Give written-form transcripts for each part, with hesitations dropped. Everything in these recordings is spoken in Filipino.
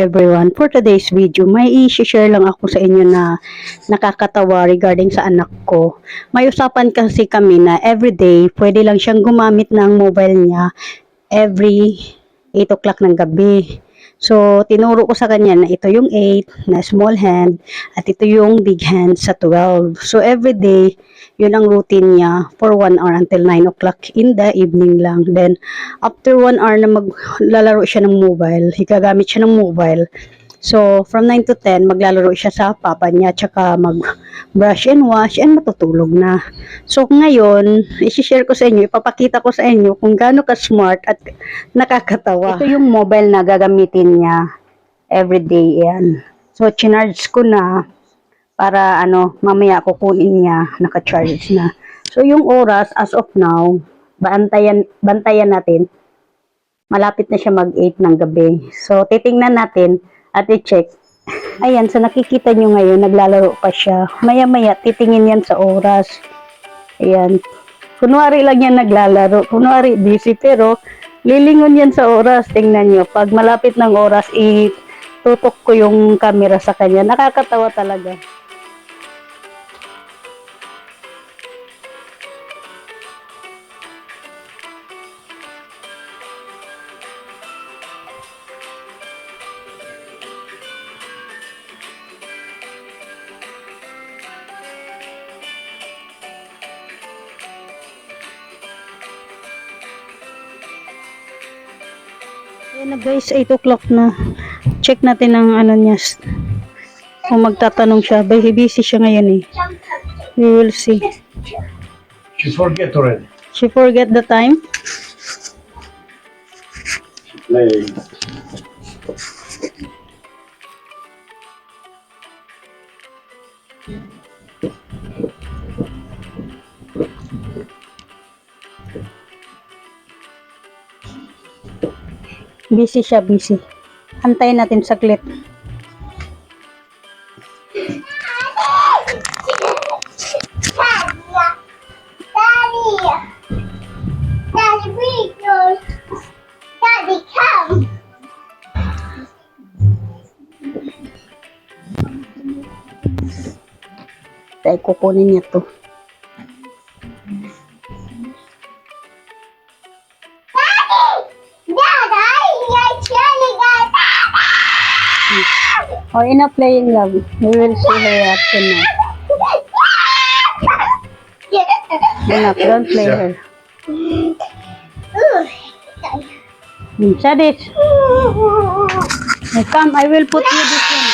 everyone, for today's video, may i-share lang ako sa inyo na nakakatawa regarding sa anak ko. May usapan kasi kami na everyday, pwede lang siyang gumamit ng mobile niya every 8 o'clock ng gabi. So, tinuro ko sa kanya na ito yung 8 na small hand at ito yung big hand sa 12. So, everyday, yun ang routine niya for 1 hour until 9 o'clock in the evening lang. Then, after 1 hour na maglalaro siya ng mobile, gagamit siya ng mobile. So, from 9 to 10, maglalaro siya sa papa niya, tsaka mag-brush and wash, and matutulog na. So, ngayon, isi-share ko sa inyo, ipapakita ko sa inyo kung gaano ka-smart at nakakatawa. Ito yung mobile na gagamitin niya everyday yan. So, chinarge ko na para mamaya kukunin niya, naka-charge na. So, yung oras, as of now, bantayan natin, malapit na siya mag-8 ng gabi. So, titingnan natin at i-check. Ayan, so nakikita nyo ngayon, naglalaro pa siya. Maya-maya, titingin yan sa oras. Ayan. Kunwari lang yan naglalaro. Kunwari busy, pero lilingon yan sa oras. Tingnan nyo. Pag malapit ng oras, itutok ko yung camera sa kanya. Nakakatawa talaga. Ayan na guys, 8 o'clock na. Check natin ang niya. Kung magtatanong siya. Busy siya ngayon eh. We will see. She forget already. She forget the time? Playing. Busy siya, busy. Antayin natin saglit. Daddy, come. Tayo kukunin niya to. Oh, enough playing, love. We will see her after now. Enough, don't play her. Shadish. Come, I will put you this one.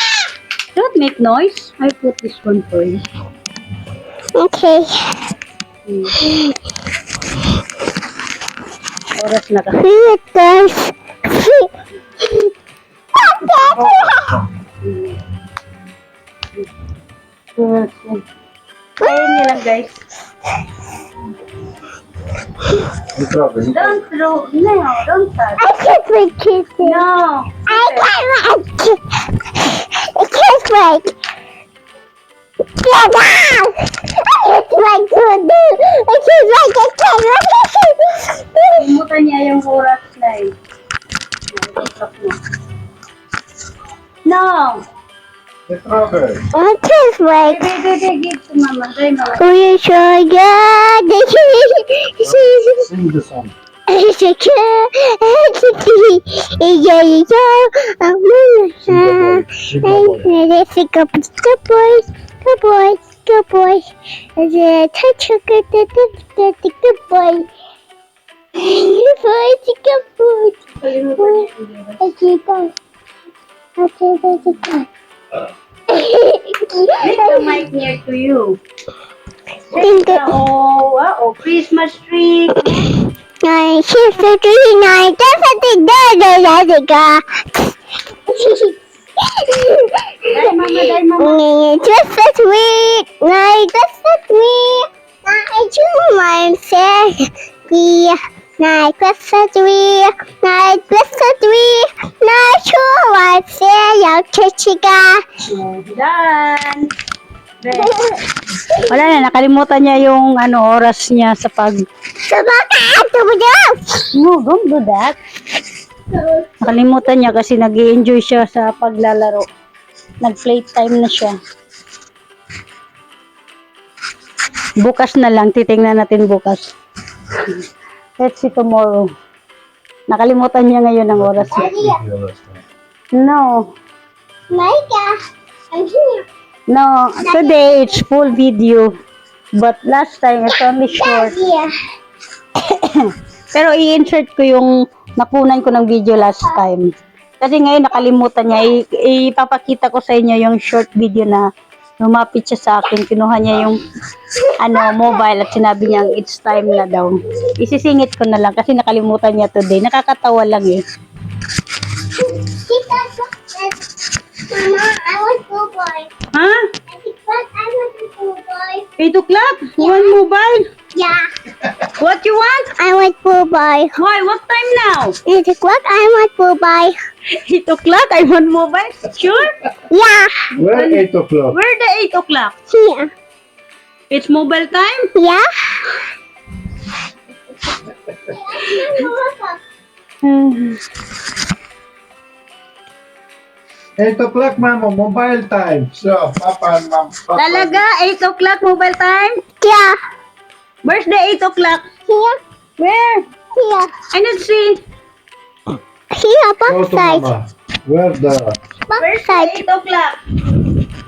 Don't make noise. I put this one for you. Okay. Oras na ka. See it, guys. Ayun niya lang, guys. Don't throw. No, don't touch. I can't wait to see. No. I can't wait. I can't wait. Get down. I can't wait to do. I can't wait. I can't wait. Limutan niya yung oras na eh. No. The trouble. I can't wait. Give to mama. Dai mama. Oh, you sure? Yeah. Sing the song. Good boys, good boys, good boys. Touch a good boy. Good boys, good boys. Okay, go. Okay. Make the mic near to you. Oh, Christmas tree. She's a tree night. That's a thing. Dai mama. Just a sweet night. Just a sweet night. You might say, night. Just a sweet night. Just a sweet night. You might say, your chichiga. Done. Wala na, nakalimutan niya yung oras niya sa pag... Sabaka, tumudok. No, don't do that. Nakalimutan niya kasi nag-i-enjoy siya sa paglalaro. Nag-playtime na siya. Bukas na lang, titingnan natin bukas. Let's see tomorrow. Nakalimutan niya ngayon ang oras. No. Micah, I'm here. No, today it's full video. But last time it's only short. Yeah. Pero i-insert ko yung nakunan ko ng video last time. Kasi ngayon nakalimutan niya. Ipapakita ko sa inyo yung short video na lumapit siya sa akin. Kinuha niya yung mobile at sinabi niya it's time na daw. Isisingit ko na lang kasi nakalimutan niya today. Nakakatawa lang eh. Mama, I want blue boy. Ha? I think what I want a blue boy. 8 o'clock? You want mobile? Yeah, What you want? I want blue boy. Why? What time now? 8 o'clock, I want blue boy. 8 o'clock? I want mobile? Sure? Yeah, Where 8 o'clock? Where the 8 o'clock? here. It's mobile time? Yeah. Hmm. 8 o'clock, Mama. Mobile time. So, Papa and Mom. Papa. Talaga? 8 o'clock mobile time? Yeah, Where's the 8 o'clock? here, Where? here, I don't see. here, Go both to sides. Mama. Where the... Both sides. 8 o'clock.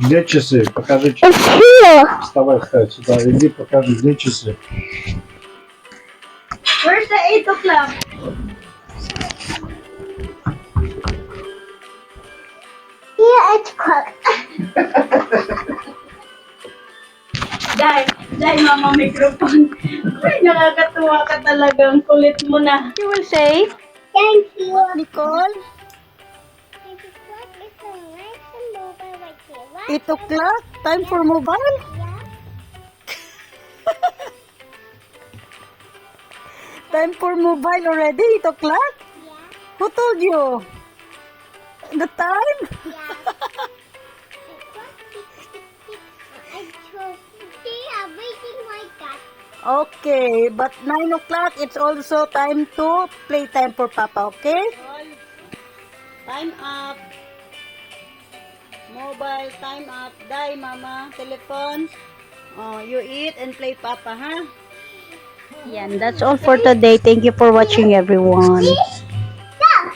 Где часы? Покажи часы. It's here. Вставай, вставай сюда. Иди, покажи, где часы. Where's the 8 o'clock? Here, it's clock. Dahil mama microphone. Ay, nakakatuwa ka talagang kulit mo na. You will say, Thank you. Nicole, 8 o'clock is a nice and mobile right here. Right? 8 o'clock? Time for mobile? Yeah. Time for mobile already? 8 o'clock? Yeah. Who told you? The time? I'm waiting like that. Okay, but 9 o'clock, it's also time to play time for Papa, okay? Time up. Mobile, time up. Die, Mama. Telephone. Oh, you eat and play Papa, huh? Yan, that's all for today. Thank you for watching, everyone.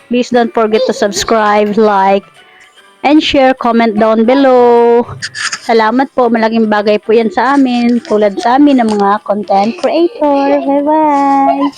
Please don't forget to subscribe, like, and share, comment down below. Salamat po. Malaking bagay po yan sa amin. Tulad sa amin ng mga content creator. Bye-bye!